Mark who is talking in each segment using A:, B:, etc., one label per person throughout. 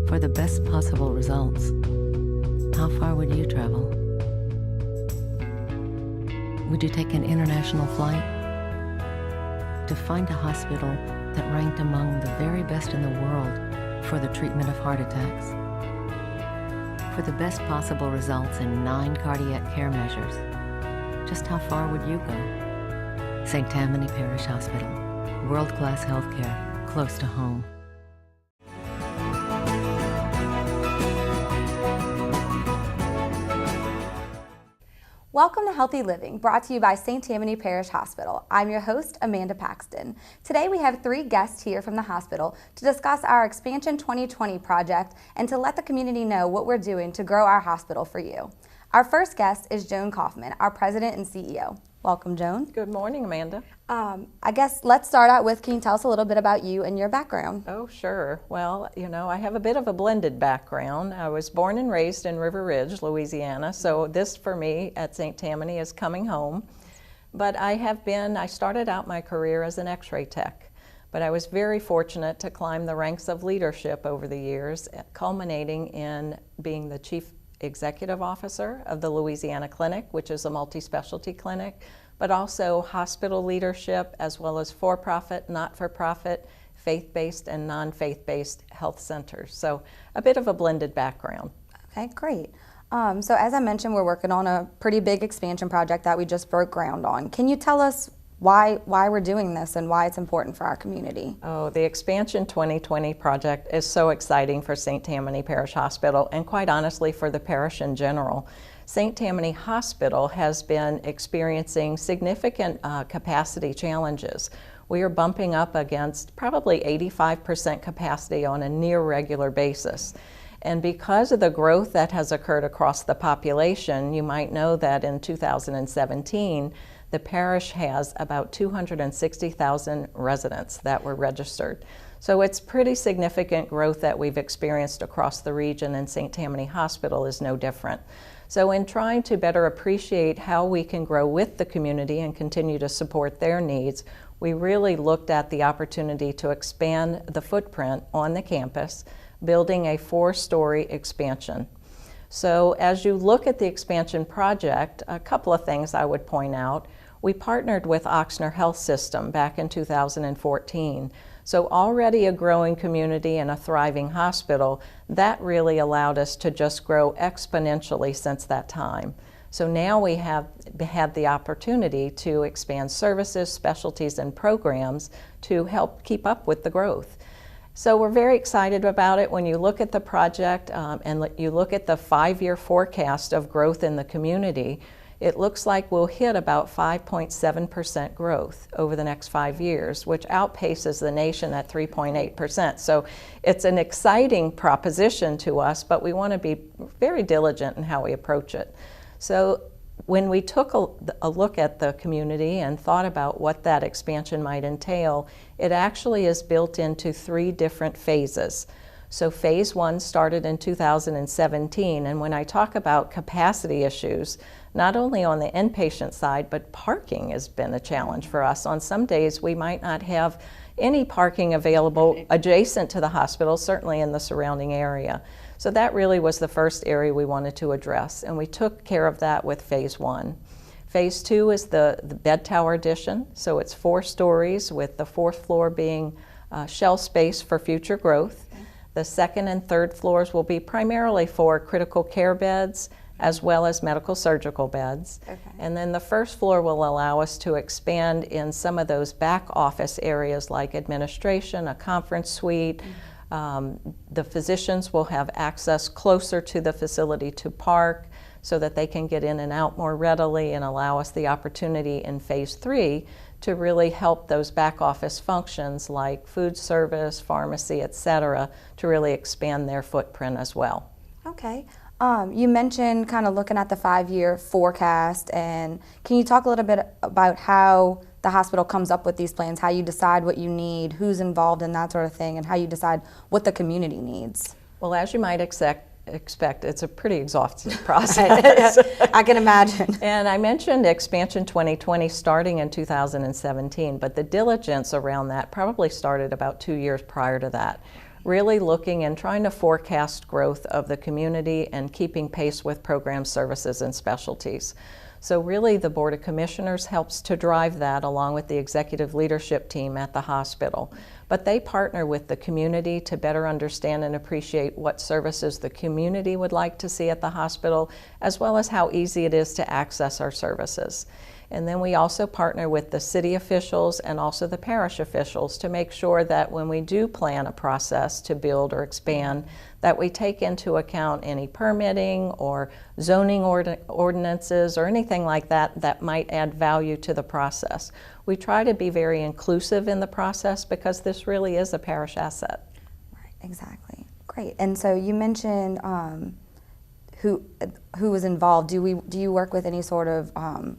A: For the best possible results, how far would you travel? Would you take an international flight to find a hospital that ranked among the very best in the world for the treatment of heart attacks? For the best possible results in 9 cardiac care measures, just how far would you go? St. Tammany Parish Hospital, world-class healthcare, close to home.
B: Welcome to Healthy Living, brought to you by St. Tammany Parish Hospital. I'm your host, Amanda Paxton. Today we have 3 guests here from the hospital to discuss our Expansion 2020 project and to let the community know what we're doing to grow our hospital for you. Our first guest is Joan Kaufman, our president and CEO. Welcome, Joan.
C: Good morning, Amanda.
B: I guess let's start out with, can you tell us a little bit about you and your background?
C: Oh, sure. Well, I have a bit of a blended background. I was born and raised in River Ridge, Louisiana, so this for me at St. Tammany is coming home. But I started out my career as an x-ray tech, but I was very fortunate to climb the ranks of leadership over the years, culminating in being the chief executive officer of the Louisiana Clinic, which is a multi-specialty clinic, but also hospital leadership as well as for-profit, not-for-profit, faith-based and non-faith-based health centers. So a bit of a blended background.
B: Okay, great. So as I mentioned, we're working on a pretty big expansion project that we just broke ground on. Can you tell us why we're doing this and why it's important for our community?
C: Oh, the Expansion 2020 project is so exciting for St. Tammany Parish Hospital and quite honestly for the parish in general. St. Tammany Hospital has been experiencing significant capacity challenges. We are bumping up against probably 85% capacity on a near regular basis. And because of the growth that has occurred across the population, you might know that in 2017, the parish has about 260,000 residents that were registered. So it's pretty significant growth that we've experienced across the region, and St. Tammany Hospital is no different. So in trying to better appreciate how we can grow with the community and continue to support their needs, we really looked at the opportunity to expand the footprint on the campus, building a 4-story expansion. So as you look at the expansion project, a couple of things I would point out. We partnered with Ochsner Health System back in 2014. So already a growing community and a thriving hospital, that really allowed us to just grow exponentially since that time. So now we have had the opportunity to expand services, specialties, and programs to help keep up with the growth. So we're very excited about it. When you look at the project and you look at the 5-year forecast of growth in the community, it looks like we'll hit about 5.7% growth over the next 5 years, which outpaces the nation at 3.8%. So it's an exciting proposition to us, but we want to be very diligent in how we approach it. So when we took a look at the community and thought about what that expansion might entail, it actually is built into 3 different phases. So phase 1 started in 2017, and when I talk about capacity issues, not only on the inpatient side, but parking has been a challenge for us. On some days we might not have any parking available adjacent to the hospital, certainly in the surrounding area. So that really was the first area we wanted to address, and we took care of that with phase 1. Phase 2 is the bed tower addition, so it's 4 stories with the 4th floor being shell space for future growth. The 2nd and 3rd floors will be primarily for critical care beds as well as medical surgical beds. Okay. And then the 1st floor will allow us to expand in some of those back office areas like administration, a conference suite. The physicians will have access closer to the facility to park so that they can get in and out more readily and allow us the opportunity in phase 3 to really help those back office functions like food service, pharmacy, etc., to really expand their footprint as well.
B: Okay. You mentioned kind of looking at the 5-year forecast, and can you talk a little bit about how the hospital comes up with these plans, how you decide what you need, who's involved in that sort of thing, and how you decide what the community needs?
C: Well, as you might expect, it's a pretty exhaustive process.
B: I can imagine.
C: And I mentioned Expansion 2020 starting in 2017, but the diligence around that probably started about 2 years prior to that. really looking and trying to forecast growth of the community and keeping pace with program services and specialties. So really the Board of Commissioners helps to drive that along with the executive leadership team at the hospital. But they partner with the community to better understand and appreciate what services the community would like to see at the hospital, as well as how easy it is to access our services. And then we also partner with the city officials and also the parish officials to make sure that when we do plan a process to build or expand, that we take into account any permitting or zoning ordinances or anything like that that might add value to the process. We try to be very inclusive in the process because this really is a parish asset.
B: Right, exactly. Great. And so you mentioned who was involved. Do you work with any sort of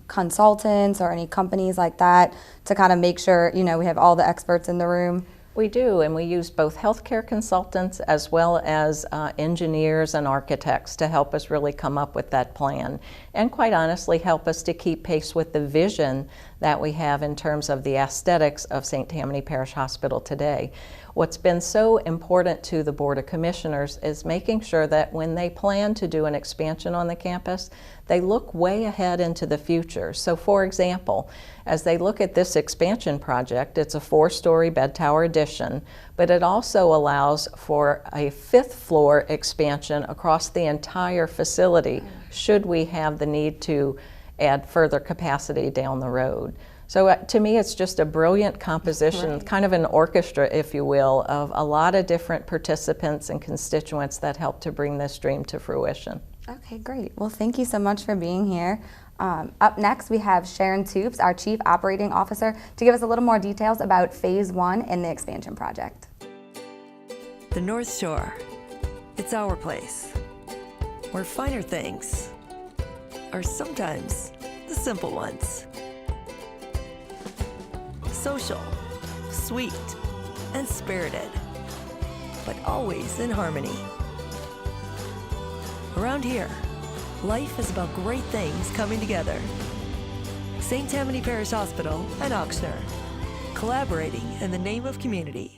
B: consultants or any companies like that to kind of make sure, you know, we have all the experts in the room?
C: We do, and we use both healthcare consultants as well as engineers and architects to help us really come up with that plan, and quite honestly help us to keep pace with the vision that we have in terms of the aesthetics of St. Tammany Parish Hospital today. What's been so important to the Board of Commissioners is making sure that when they plan to do an expansion on the campus, they look way ahead into the future. So for example, as they look at this expansion project, it's a 4-story bed tower addition, but it also allows for a 5th floor expansion across the entire facility should we have the need to add further capacity down the road. So to me, it's just a brilliant composition, right, kind of an orchestra, if you will, of a lot of different participants and constituents that help to bring this dream to fruition.
B: Okay, great. Well, thank you so much for being here. Up next, we have Sharon Toops, our Chief Operating Officer, to give us a little more details about Phase 1 in the expansion project.
D: The North Shore. It's our place, where finer things are sometimes the simple ones. Social, sweet, and spirited, but always in harmony. Around here, life is about great things coming together. St. Tammany Parish Hospital and Oxnard, collaborating in the name of community.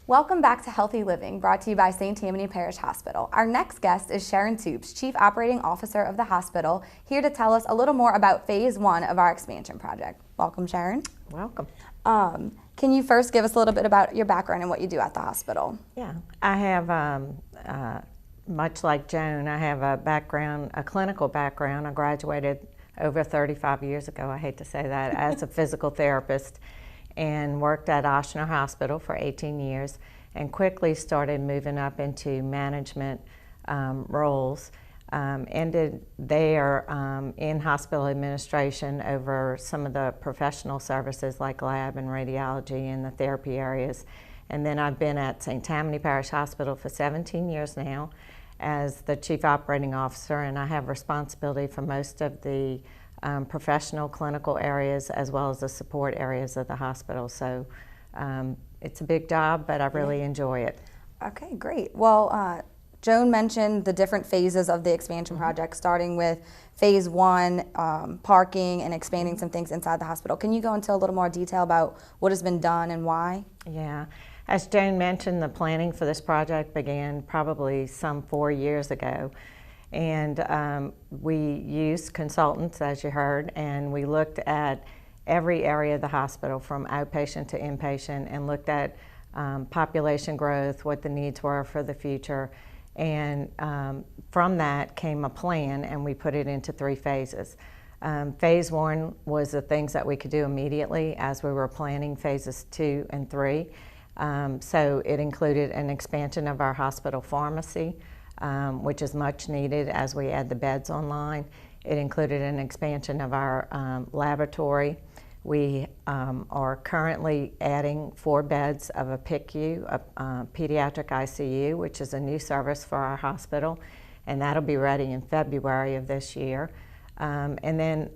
B: Welcome back to Healthy Living, brought to you by St. Tammany Parish Hospital. Our next guest is Sharon Toops, Chief Operating Officer of the hospital, here to tell us a little more about Phase 1 of our expansion project. Welcome, Sharon.
E: Welcome.
B: Can you first give us a little bit about your background and what you do at the hospital?
E: Yeah, I have, much like Joan, I have a clinical background. I graduated over 35 years ago, I hate to say that, as a physical therapist, and worked at Oxnard Hospital for 18 years and quickly started moving up into management roles. Ended there in hospital administration over some of the professional services like lab and radiology and the therapy areas. And then I've been at St. Tammany Parish Hospital for 17 years now as the Chief Operating Officer, and I have responsibility for most of the professional clinical areas as well as the support areas of the hospital. So it's a big job, but I really enjoy it.
B: Okay, great. Well, Joan mentioned the different phases of the expansion project, starting with Phase 1, parking and expanding some things inside the hospital. Can you go into a little more detail about what has been done and why?
E: Yeah. As Joan mentioned, the planning for this project began probably some 4 years ago. And we used consultants, as you heard, and we looked at every area of the hospital from outpatient to inpatient and looked at population growth, what the needs were for the future. And from that came a plan, and we put it into 3 phases. Phase 1 was the things that we could do immediately as we were planning phases 2 and 3. So it included an expansion of our hospital pharmacy, which is much needed as we add the beds online. It included an expansion of our laboratory. We are currently adding 4 beds of a PICU, a pediatric ICU, which is a new service for our hospital, and that'll be ready in February of this year. And then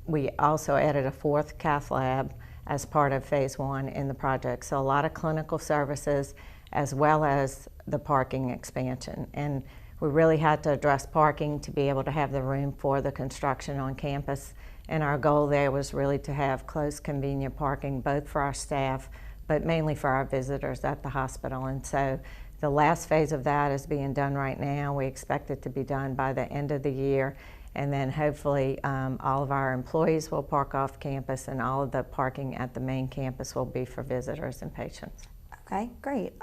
E: we also added a 4th cath lab as part of Phase 1 in the project. So a lot of clinical services as well as the parking expansion. And we really had to address parking to be able to have the room for the construction on campus. And our goal there was really to have close, convenient parking, both for our staff, but mainly for our visitors at the hospital. And so the last phase of that is being done right now. We expect it to be done by the end of the year. And then hopefully all of our employees will park off campus, and all of the parking at the main campus will be for visitors and patients.
B: Okay, great.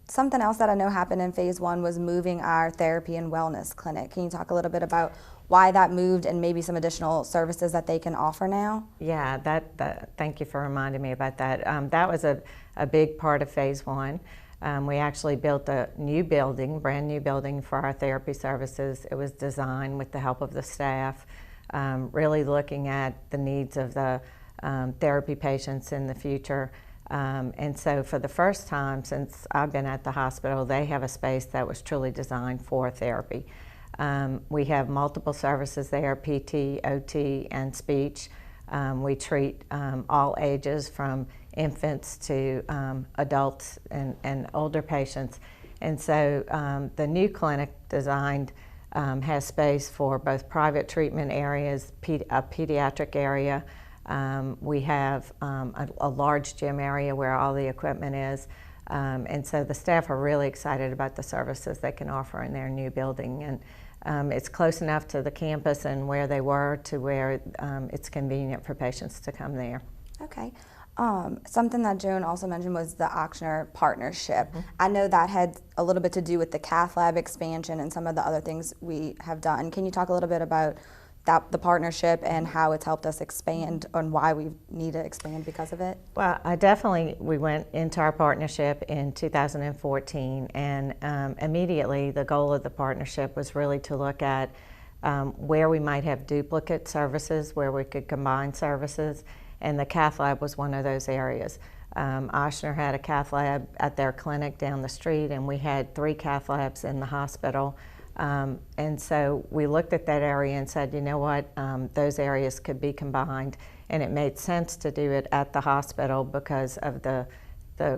B: Something else that I know happened in phase one was moving our therapy and wellness clinic. Can you talk a little bit about why that moved and maybe some additional services that they can offer now?
E: Yeah, thank you for reminding me about that. That was a big part of phase one. We actually built a new building, brand new building for our therapy services. It was designed with the help of the staff, really looking at the needs of the therapy patients in the future. And so for the first time since I've been at the hospital, they have a space that was truly designed for therapy. We have multiple services there, PT, OT, and speech. We treat all ages from infants to adults and older patients. And so the new clinic designed has space for both private treatment areas, a pediatric area. We have a large gym area where all the equipment is. And so the staff are really excited about the services they can offer in their new building. And it's close enough to the campus and where they were to where it's convenient for patients to come there.
B: Okay. Something that Joan also mentioned was the Ochsner partnership. I know that had a little bit to do with the cath lab expansion and some of the other things we have done. Can you talk a little bit about the partnership and how it's helped us expand and why we need to expand because of it?
E: Well, we went into our partnership in 2014, and immediately the goal of the partnership was really to look at where we might have duplicate services, where we could combine services, and the cath lab was one of those areas. Ochsner had a cath lab at their clinic down the street, and we had 3 cath labs in the hospital. And so we looked at that area and said, you know what, those areas could be combined, and it made sense to do it at the hospital because of the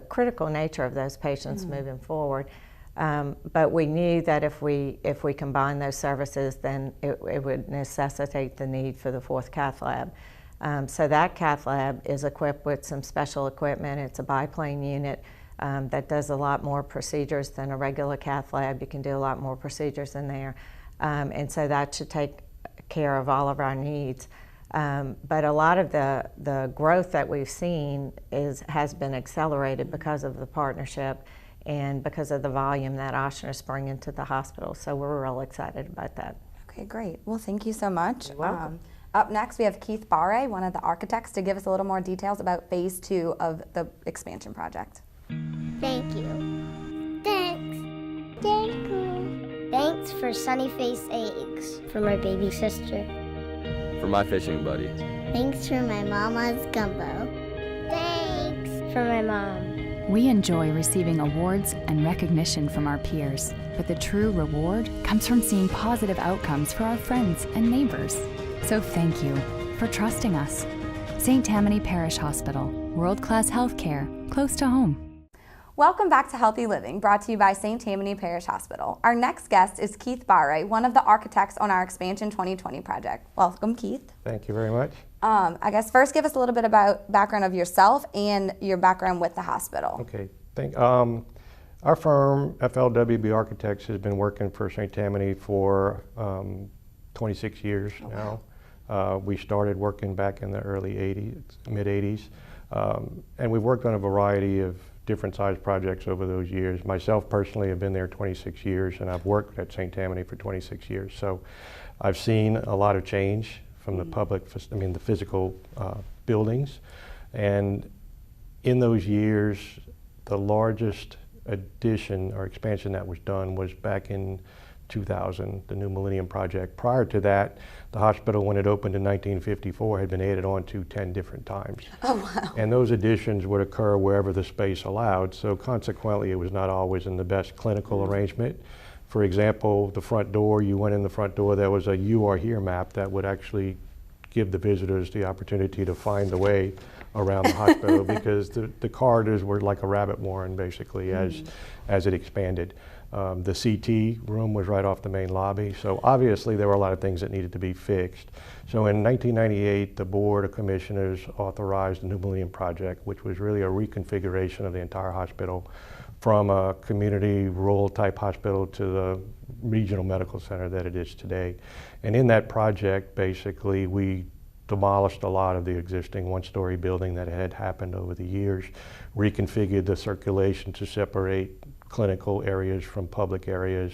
E: critical nature of those patients moving forward. But we knew that if we combine those services, then it would necessitate the need for the 4th cath lab. So that cath lab is equipped with some special equipment. It's a biplane unit that does a lot more procedures than a regular cath lab. You can do a lot more procedures in there. And so that should take care of all of our needs. But a lot of the growth that we've seen has been accelerated because of the partnership and because of the volume that Ochsner is bringing to the hospital. So we're real excited about that.
B: Okay, great. Well, thank you so much.
E: You're welcome.
B: Up next, we have Keith Barr, one of the architects, to give us a little more details about phase 2 of the expansion project.
F: Thank you. Thanks. Thank you. Thanks for sunny face eggs for my baby sister.
G: For my fishing buddy.
F: Thanks for my mama's gumbo. Thanks for my mom.
H: We enjoy receiving awards and recognition from our peers, but the true reward comes from seeing positive outcomes for our friends and neighbors. So thank you for trusting us. St. Tammany Parish Hospital, world-class healthcare close to home.
B: Welcome back to Healthy Living, brought to you by St. Tammany Parish Hospital. Our next guest is Keith Barr, one of the architects on our Expansion 2020 project. Welcome, Keith.
I: Thank you very much.
B: I guess first give us a little bit about background of yourself and your background with the hospital.
I: Okay. Our firm, FLWB Architects, has been working for St. Tammany for 26 years now. We started working back in the early 80s, mid 80s, and we've worked on a variety of different size projects over those years. Myself personally have been there 26 years, and I've worked at St. Tammany for 26 years. So I've seen a lot of change from the physical buildings. And in those years, the largest addition or expansion that was done was back in 2000, the New Millennium Project. Prior to that, the hospital, when it opened in 1954, had been added on to 10 different times.
B: Oh, wow.
I: And those additions would occur wherever the space allowed, so consequently it was not always in the best clinical arrangement. For example, the front door, you went in the front door, there was a "You Are Here" map that would actually give the visitors the opportunity to find the way around the hospital because the corridors were like a rabbit warren basically as it expanded. The CT room was right off the main lobby, so obviously there were a lot of things that needed to be fixed. So in 1998, the Board of Commissioners authorized the New Millennium Project, which was really a reconfiguration of the entire hospital from a community rural type hospital to the regional medical center that it is today. And in that project, basically, we demolished a lot of the existing one-story building that had happened over the years, reconfigured the circulation to separate clinical areas from public areas,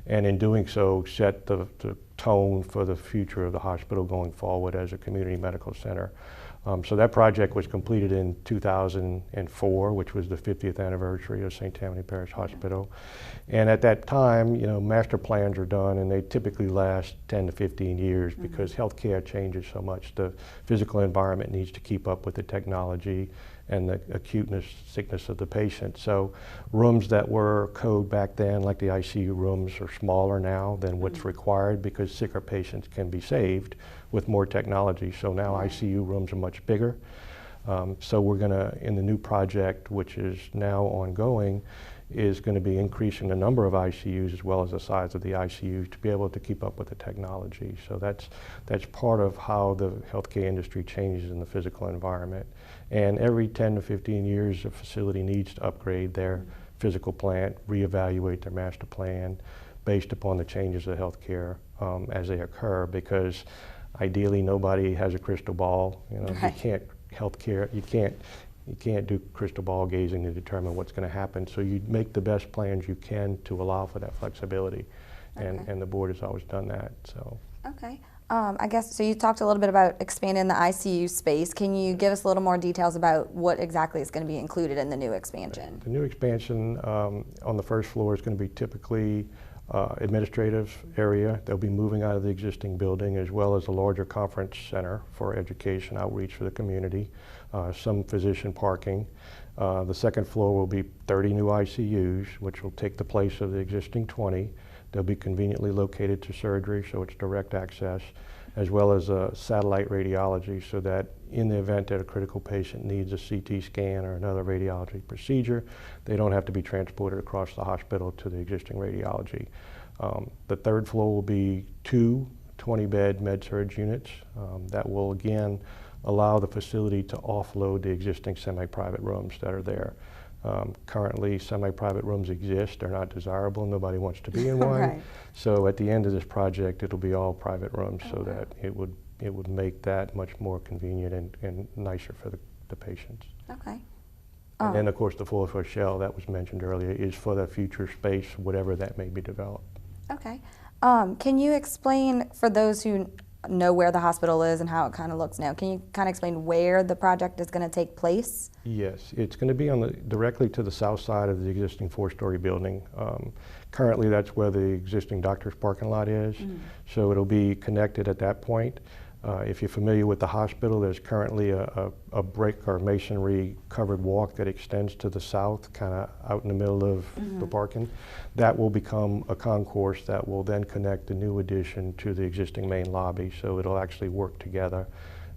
I: and in doing so set the tone for the future of the hospital going forward as a community medical center. So that project was completed in 2004, which was the 50th anniversary of St. Tammany Parish Hospital. And at that time, you know, master plans are done and they typically last 10 to 15 years because healthcare changes so much. The physical environment needs to keep up with the technology and the acuteness, sickness of the patient. So rooms that were code back then, like the ICU rooms, are smaller now than what's required because sicker patients can be saved with more technology. So now ICU rooms are much bigger. So we're gonna, in the new project, which is now ongoing, is going to be increasing the number of ICUs as well as the size of the ICUs to be able to keep up with the technology. So that's part of how the healthcare industry changes in the physical environment. And every 10 to 15 years, a facility needs to upgrade their physical plant, reevaluate their master plan based upon the changes of healthcare as they occur, because ideally nobody has a crystal ball. You know, you can't healthcare, you can't do crystal ball gazing to determine what's going to happen. So you make the best plans you can to allow for that flexibility, and the board has always done that. So.
B: Okay. I guess, so you talked a little bit about expanding the ICU space. Can you give us a little more details about what exactly is going to be included in the new expansion?
I: The new expansion on the first floor is going to be typically administrative area. They'll be moving out of the existing building, as well as a larger conference center for education outreach for the community, some physician parking. The second floor will be 30 new ICUs, which will take the place of the existing 20. They'll be conveniently located to surgery, so it's direct access, as well as satellite radiology, so that in the event that a critical patient needs a CT scan or another radiology procedure, they don't have to be transported across the hospital to the existing radiology. The third floor will be 2 20-bed med-surg units that will again allow the facility to offload the existing semi-private rooms that are there. Currently, semi-private rooms exist. They're not desirable. Nobody wants to be in one.
B: Right.
I: So at the end of this project, it'll be all private rooms, so that it would make that much more convenient and nicer for the patients.
B: Okay.
I: And then, of course, the floor shell that was mentioned earlier is for the future space, whatever that may be developed.
B: Okay. Can you explain, for those who know where the hospital is and how it kind of looks now, can you kind of explain where the project is going to take place?
I: Yes, it's going to be directly to the south side of the existing 4-story building. Currently, that's where the existing doctor's parking lot is, so it'll be connected at that point. If you're familiar with the hospital, there's currently a brick or masonry covered walk that extends to the south, kind of out in the middle of the parking. That will become a concourse that will then connect the new addition to the existing main lobby, so it'll actually work together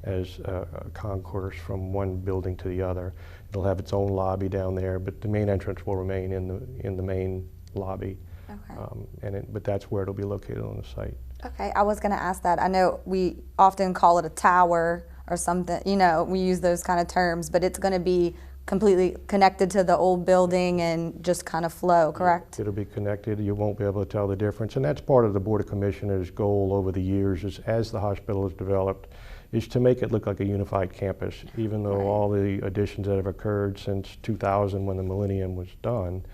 I: as a concourse from one building to the other. It'll have its own lobby down there, but the main entrance will remain in the main lobby. Okay. But that's where it'll be located on the site.
B: Okay, I was going to ask that. I know we often call it a tower or something, you know, we use those kind of terms, but it's going to be completely connected to the old building and just kind of flow, correct?
I: It'll be connected. You won't be able to tell the difference. And that's part of the Board of Commissioners' goal over the years, is as the hospital is developed, is to make it look like a unified campus, even though all the additions that have occurred since 2000 when the Millennium was done,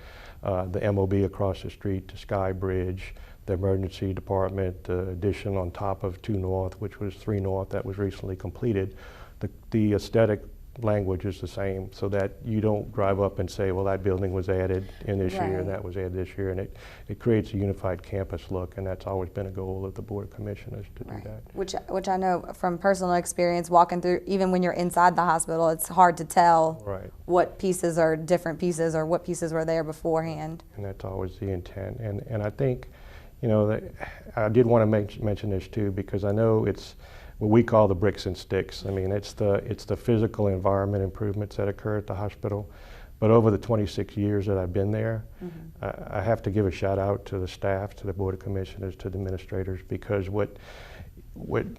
I: the MOB across the street, the Sky Bridge, the emergency department, the addition on top of 2 North, which was 3 North that was recently completed. The aesthetic language is the same, so that you don't drive up and say, well, that building was added in this year and that was added this year, and it creates a unified campus look, and that's always been a goal of the Board of Commissioners to do that.
B: Which I know from personal experience, walking through, even when you're inside the hospital, it's hard to tell what pieces are different pieces or what pieces were there beforehand.
I: And that's always the intent, and I think, you know, I did want to mention this too, because I know what we call the bricks and sticks. I mean, it's the physical environment improvements that occur at the hospital. But over the 26 years that I've been there, I have to give a shout out to the staff, to the Board of Commissioners, to the administrators, because what remains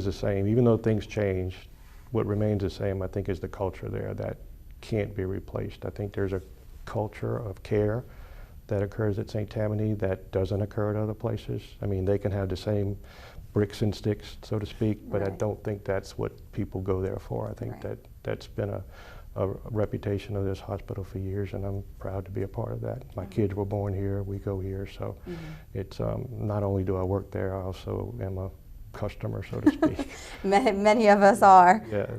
I: the same, even though things change, what remains the same, I think, is the culture there that can't be replaced. I think there's a culture of care that occurs at St. Tammany that doesn't occur at other places. I mean, they can have the same bricks and sticks, so to speak, but I don't think that's what people go there for. I think that's been a reputation of this hospital for years, and I'm proud to be a part of that. My kids were born here, we go here, so it's not only do I work there, I also am a customer, so to speak.
B: Many of us are.
I: Yes.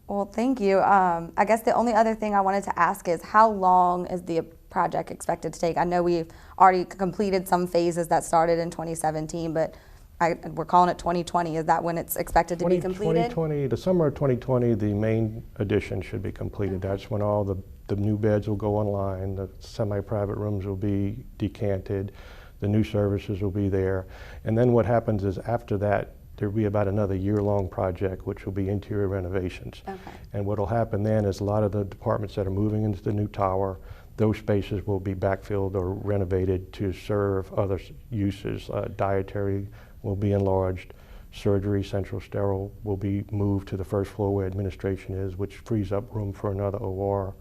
B: Well, thank you. I guess the only other thing I wanted to ask is, how long is the project expected to take? I know we've already completed some phases that started in 2017, but we're calling it 2020. Is that when it's expected to be completed?
I: 2020, the summer of 2020, the main addition should be completed. That's when all the new beds will go online, the semi-private rooms will be decanted, the new services will be there. And then what happens is, after that, there'll be about another year-long project, which will be interior renovations. And what will happen then is, a lot of the departments that are moving into the new tower, those spaces will be backfilled or renovated to serve other uses. Dietary will be enlarged, surgery, central sterile will be moved to the first floor where administration is, which frees up room for another OR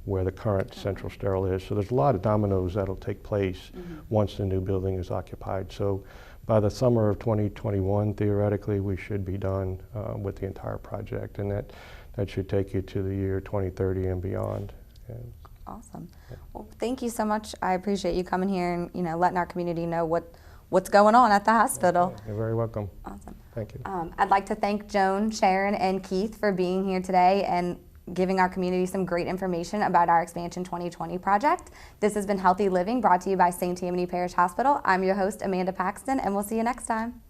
I: where the current central sterile is. So there's a lot of dominoes that'll take place once the new building is occupied. So by the summer of 2021, theoretically, we should be done with the entire project, and that should take you to the year 2030 and beyond. And
B: awesome. Well, thank you so much. I appreciate you coming here and letting our community know what's going on at the hospital.
I: Okay. You're very welcome.
B: Awesome.
I: Thank you.
B: I'd like to thank Joan, Sharon, and Keith for being here today and giving our community some great information about our Expansion 2020 project. This has been Healthy Living, brought to you by St. Tammany Parish Hospital. I'm your host, Amanda Paxton, and we'll see you next time.